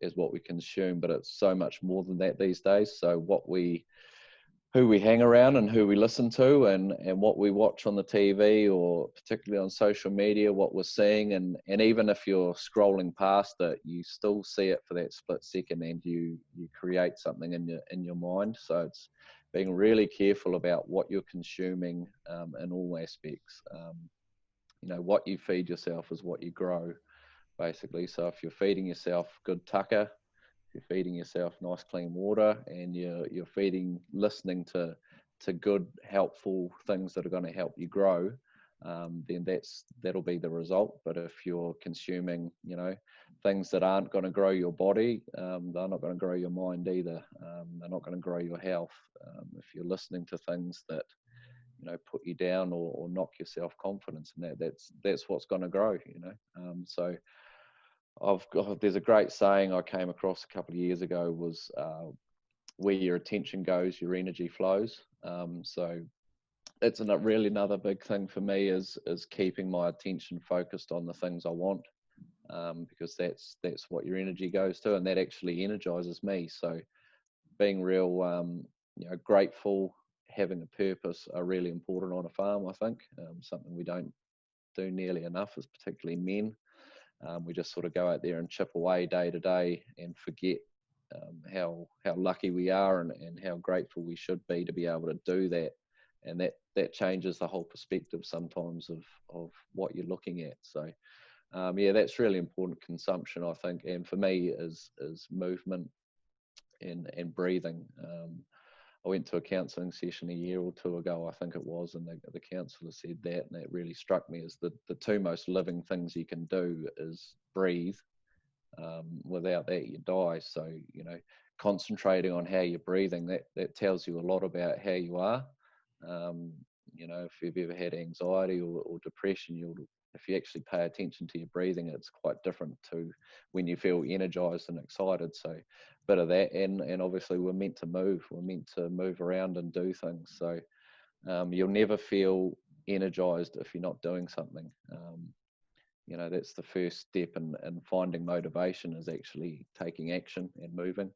as what we consume, but it's so much more than that these days. So who we hang around and who we listen to, and what we watch on the TV, or particularly on social media, what we're seeing, and even if you're scrolling past it, you still see it for that split second, and you create something in your mind. So it's being really careful about what you're consuming in all aspects. What you feed yourself is what you grow, basically. So if you're feeding yourself good tucker, if you're feeding yourself nice clean water, and you're listening to good helpful things that are going to help you grow, then that'll be the result. But if you're consuming things that aren't going to grow your body, they're not going to grow your mind either. They're not going to grow your health. If you're listening to things that put you down, or knock your self-confidence, and that's what's going to grow. So there's a great saying I came across a couple of years ago, was where your attention goes, your energy flows. So it's really another big thing for me is keeping my attention focused on the things I want, because that's what your energy goes to, and that actually energizes me. So being real grateful, having a purpose are really important on a farm, I think. Something we don't do nearly enough, is particularly men. We just sort of go out there and chip away day to day and forget how lucky we are, and how grateful we should be to be able to do that. And that changes the whole perspective sometimes of what you're looking at. So that's really important consumption, I think. And for me is movement and breathing. I went to a counselling session a year or two ago, I think it was, and the counsellor said that, and that really struck me as the two most living things you can do is breathe. Without that, you die. So, concentrating on how you're breathing, that tells you a lot about how you are. If you've ever had anxiety or depression, if you actually pay attention to your breathing, it's quite different to when you feel energized and excited. So a bit of that, and obviously we're meant to move around and do things. So you'll never feel energized if you're not doing something. That's the first step in finding motivation, is actually taking action and moving.